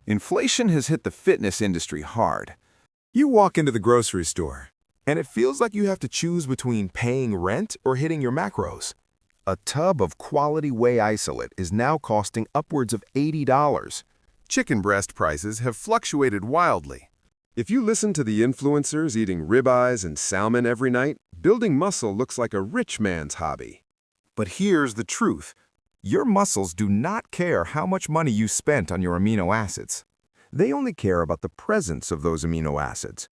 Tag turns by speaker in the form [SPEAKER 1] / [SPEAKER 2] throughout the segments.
[SPEAKER 1] Inflation has hit the fitness industry hard.
[SPEAKER 2] You walk into the grocery store, and it feels like you have to choose between paying rent or hitting your macros.
[SPEAKER 1] A tub of quality Whey Isolate is now costing upwards of $80.
[SPEAKER 2] Chicken breast prices have fluctuated wildly. If you listen to the influencers eating ribeyes and salmon every night, building muscle looks like a rich man's hobby.
[SPEAKER 1] But here's the truth. Your muscles do not care how much money you spent on your amino acids. They only care about the presence of those amino acids.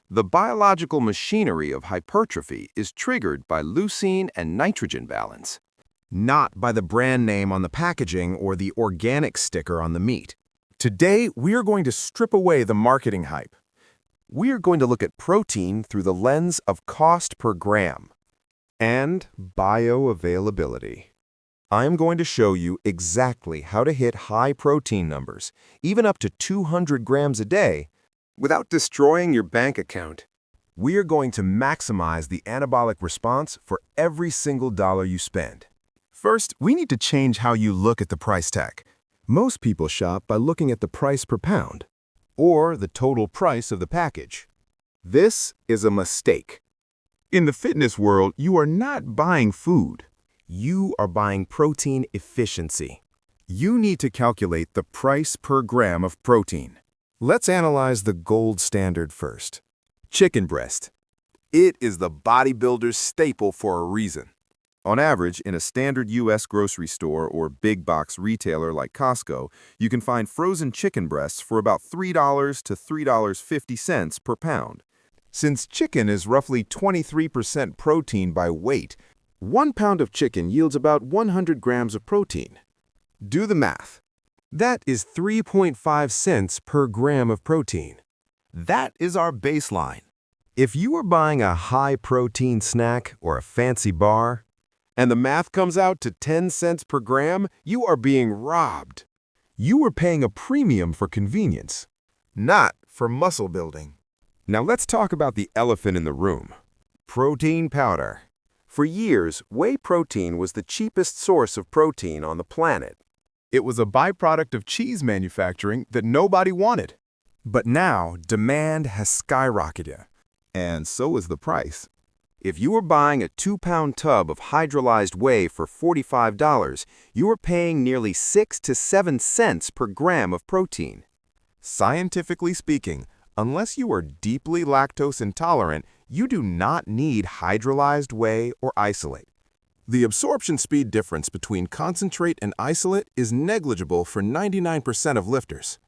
[SPEAKER 1] The biological machinery of hypertrophy is triggered by leucine and nitrogen balance, not by the brand name on the packaging or the organic sticker on the meat. Today, we are going to strip away the marketing hype. We are going to look at protein through the lens of cost per gram and bioavailability. I am going to show you exactly how to hit high protein numbers, even up to 200 grams a day, without destroying your bank account. We are going to maximize the anabolic response for every single dollar you spend. First, we need to change how you look at the price tag. Most people shop by looking at the price per pound, or the total price of the package. This is a mistake. In the fitness world, you are not buying food. You are buying protein efficiency. You need to calculate the price per gram of protein. Let's analyze the gold standard first. Chicken breast. It is the bodybuilder's staple for a reason. On average, in a standard U.S. grocery store or big box retailer like Costco, you can find frozen chicken breasts for about $3 to $3.50 per pound. Since chicken is roughly 23% protein by weight, 1 pound of chicken yields about 100 grams of protein. Do the math. That is 3.5 cents per gram of protein. That is our baseline. If you are buying a high-protein snack or a fancy bar, and the math comes out to 10 cents per gram, you are being robbed. You are paying a premium for convenience, not for muscle building. Now let's talk about the elephant in the room. Protein powder. For years, whey protein was the cheapest source of protein on the planet. It was a byproduct of cheese manufacturing that nobody wanted. But now, demand has skyrocketed, and so is the price. If you are buying a 2-pound tub of hydrolyzed whey for $45, you are paying nearly 6 to 7 cents per gram of protein. Scientifically speaking, unless you are deeply lactose intolerant, you do not need hydrolyzed whey or isolate. The absorption speed difference between concentrate and isolate is negligible for 99% of lifters.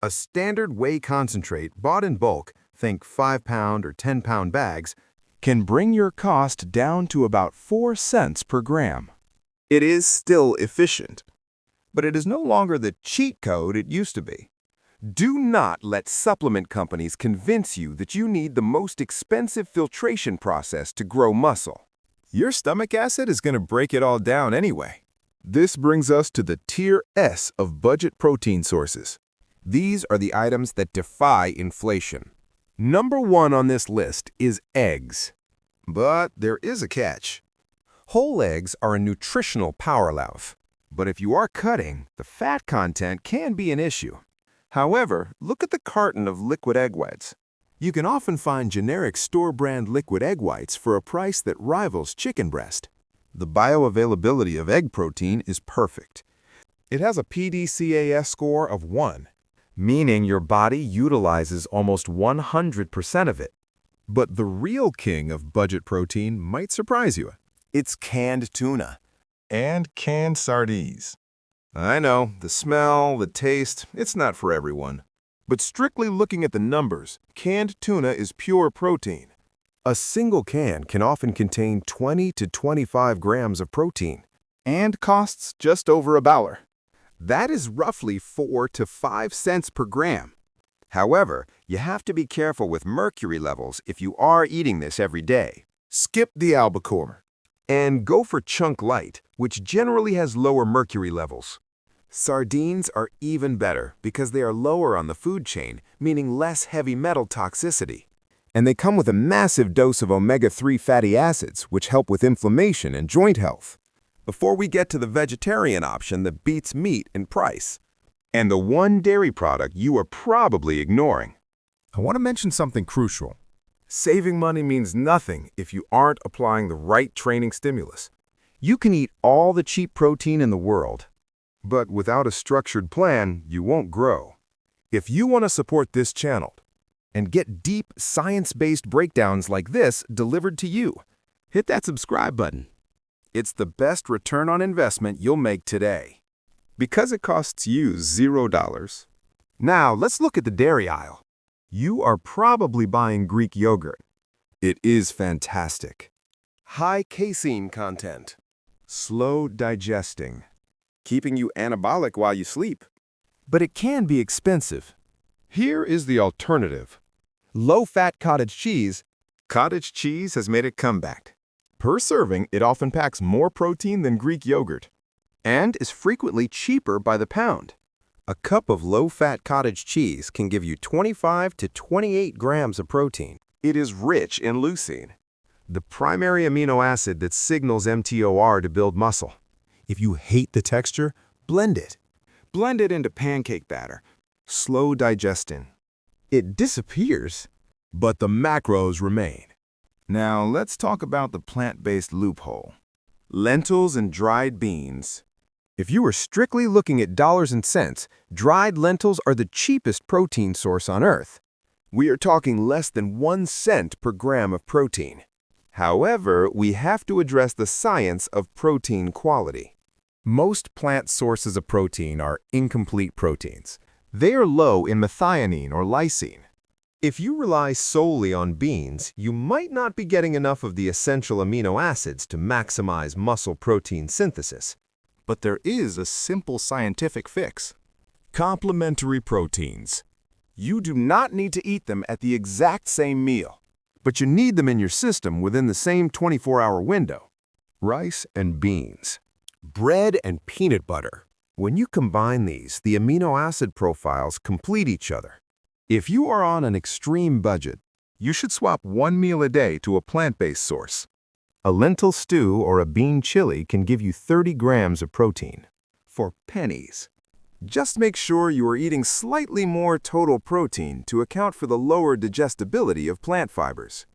[SPEAKER 1] A standard whey concentrate bought in bulk, think 5-pound or 10-pound bags, can bring your cost down to about 4 cents per gram. It is still efficient, but it is no longer the cheat code it used to be. Do not let supplement companies convince you that you need the most expensive filtration process to grow muscle. Your stomach acid is going to break it all down anyway. This brings us to the tier S of budget protein sources. These are the items that defy inflation. Number 1 on this list is eggs. But there is a catch. Whole eggs are a nutritional powerhouse, but if you are cutting, the fat content can be an issue. However, look at the carton of liquid egg whites. You can often find generic store-brand liquid egg whites for a price that rivals chicken breast. The bioavailability of egg protein is perfect. It has a PDCAS score of 1, meaning your body utilizes almost 100% of it. But the real king of budget protein might surprise you. It's canned tuna and canned sardines. I know, the smell, the taste, it's not for everyone. But strictly looking at the numbers, canned tuna is pure protein. A single can can often contain 20 to 25 grams of protein and costs just over $1. That is roughly 4 to 5 cents per gram. However, you have to be careful with mercury levels if you are eating this every day. Skip the albacore and go for chunk light, which generally has lower mercury levels. Sardines are even better because they are lower on the food chain, meaning less heavy metal toxicity. And they come with a massive dose of omega-3 fatty acids, which help with inflammation and joint health. Before we get to the vegetarian option that beats meat in price. and the one dairy product you are probably ignoring.
[SPEAKER 3] I want to mention something crucial. Saving money means nothing if you aren't applying the right training stimulus.
[SPEAKER 1] You can eat all the cheap protein in the world, but without a structured plan, you won't grow.
[SPEAKER 3] If you want to support this channel
[SPEAKER 1] And get deep, science-based breakdowns like this delivered to you, hit that subscribe button.
[SPEAKER 3] it's the best return on investment you'll make today.
[SPEAKER 1] Because it costs you $0. Now, let's look at the dairy aisle. You are probably buying Greek yogurt.
[SPEAKER 3] It is fantastic.
[SPEAKER 1] High casein content. Slow digesting.
[SPEAKER 3] Keeping you anabolic while you sleep.
[SPEAKER 1] But it can be expensive. Here is the alternative. Low-fat cottage cheese.
[SPEAKER 3] Cottage cheese has made a comeback. Per serving, it often packs more protein than Greek yogurt.
[SPEAKER 1] And is frequently cheaper by the pound. A cup of low-fat cottage cheese can give you 25 to 28 grams of protein.
[SPEAKER 3] It is rich in leucine,
[SPEAKER 1] The primary amino acid that signals mTOR to build muscle.
[SPEAKER 3] If you hate the texture, blend it. Blend it into pancake batter. Slow digesting.
[SPEAKER 1] It disappears.
[SPEAKER 3] But the macros remain. Now let's talk about the plant-based loophole. Lentils and dried beans.
[SPEAKER 1] If you are strictly looking at dollars and cents, dried lentils are the cheapest protein source on Earth. We are talking less than 1 cent per gram of protein. However, we have to address the science of protein quality.
[SPEAKER 3] Most plant sources of protein are incomplete proteins.
[SPEAKER 1] They are low in methionine or lysine. If you rely solely on beans, you might not be getting enough of the essential amino acids to maximize muscle protein synthesis.
[SPEAKER 3] But there is a simple scientific fix. Complementary proteins. You do not need to eat them at the exact same meal,
[SPEAKER 1] But you need them in your system within the same 24-hour window. Rice and beans. Bread and peanut butter. When you combine these, the amino acid profiles complete each other. If you are on an extreme budget,
[SPEAKER 3] you should swap one meal a day to a plant-based source.
[SPEAKER 1] a lentil stew or a bean chili can give you 30 grams of protein.
[SPEAKER 3] For pennies. Just make sure you are eating slightly more total protein to account for the lower digestibility of plant fibers.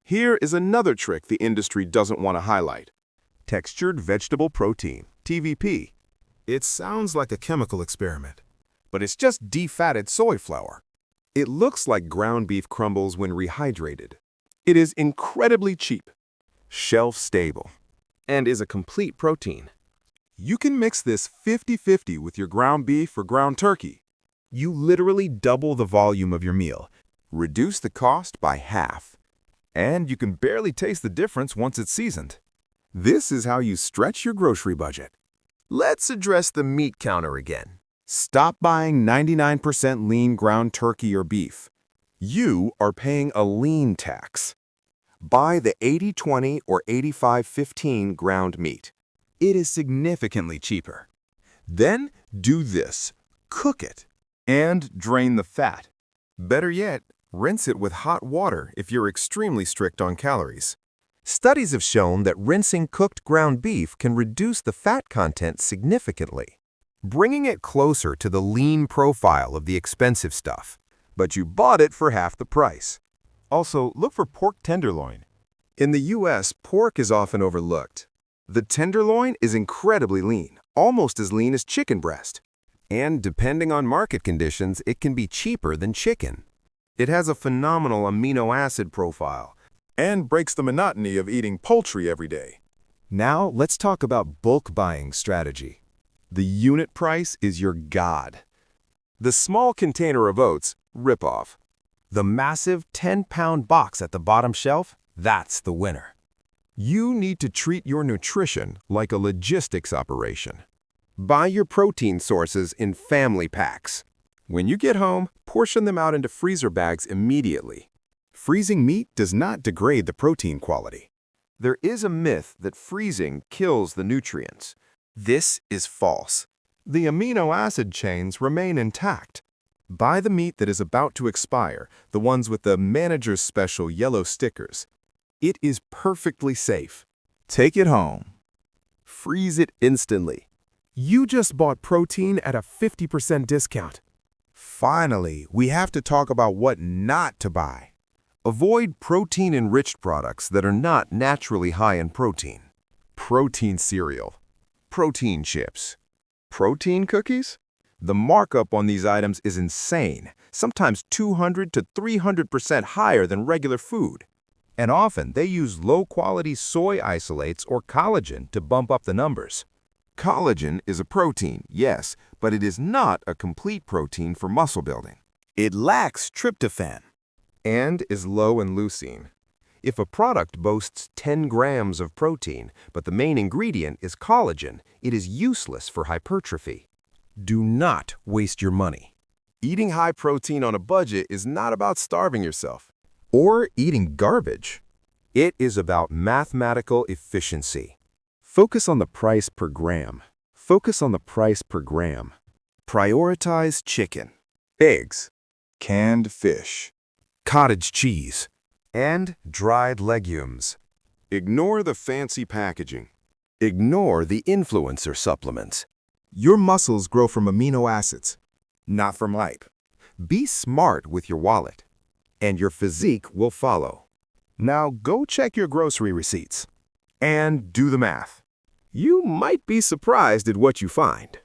[SPEAKER 3] Here is another trick the industry doesn't want to highlight.
[SPEAKER 1] Textured vegetable protein,
[SPEAKER 3] TVP. It sounds like a chemical experiment, but it's just defatted soy flour. It looks like ground beef crumbles when rehydrated. It is incredibly cheap, shelf-stable, and is a complete protein. You can mix this 50-50 with your ground beef or ground turkey.
[SPEAKER 1] You literally double the volume of your meal.
[SPEAKER 3] Reduce the cost by half. And you can barely taste the difference once it's seasoned. This is how you stretch your grocery budget.
[SPEAKER 1] Let's address the meat counter again.
[SPEAKER 3] Stop buying 99% lean ground turkey or beef. You are paying a lean tax. Buy the 80-20 or 85-15 ground meat. It is significantly cheaper. Then do this. Cook it. And drain the fat. Better yet, rinse it with hot water if you're extremely strict on calories.
[SPEAKER 1] Studies have shown that rinsing cooked ground beef can reduce the fat content significantly, bringing it closer to the lean profile of the expensive stuff.
[SPEAKER 3] But you bought it for half the price. Also, look for pork tenderloin. In the U.S., pork is often overlooked. The tenderloin is incredibly lean, almost as lean as chicken breast. And depending on market conditions, it can be cheaper than chicken. It has a phenomenal amino acid profile and breaks the monotony of eating poultry every day. Now, let's talk about bulk buying strategy. The unit price is your god. The small container of oats, ripoff. The massive 10-pound box at the bottom shelf, that's the winner. You need to treat your nutrition like a logistics operation. Buy your protein sources in family packs. When you get home, portion them out into freezer bags immediately. Freezing meat does not degrade the protein quality. There is a myth that freezing kills the nutrients. This is false. The amino acid chains remain intact. Buy the meat that is about to expire, the ones with the manager's special yellow stickers. It is perfectly safe. Take it home. Freeze it instantly.
[SPEAKER 4] You just bought protein at a 50% discount.
[SPEAKER 3] Finally, we have to talk about what not to buy.
[SPEAKER 1] Avoid protein-enriched products that are not naturally high in protein.
[SPEAKER 3] Protein cereal,
[SPEAKER 1] Protein chips.
[SPEAKER 3] protein cookies.
[SPEAKER 1] The markup on these items is insane, sometimes 200 to 300% higher than regular food. And often they use low-quality soy isolates or collagen to bump up the numbers. Collagen is a protein, yes, but it is not a complete protein for muscle building.
[SPEAKER 3] It lacks tryptophan
[SPEAKER 1] And is low in leucine. If a product boasts 10 grams of protein, but the main ingredient is collagen, it is useless for hypertrophy. Do not waste your money.
[SPEAKER 3] Eating high protein on a budget is not about starving yourself.
[SPEAKER 1] Or eating garbage. It is about mathematical efficiency. Focus on the price per gram. Focus on the price per gram.
[SPEAKER 3] Prioritize chicken,
[SPEAKER 1] Eggs,
[SPEAKER 3] canned fish.
[SPEAKER 1] cottage cheese,
[SPEAKER 3] And
[SPEAKER 1] dried legumes.
[SPEAKER 3] ignore the fancy packaging.
[SPEAKER 1] Ignore the influencer supplements.
[SPEAKER 3] Your muscles grow from amino acids, not from hype.
[SPEAKER 1] Be smart with your wallet, and your physique will follow.
[SPEAKER 3] Now go check your grocery receipts.
[SPEAKER 1] And do the math.
[SPEAKER 3] You might be surprised at what you find.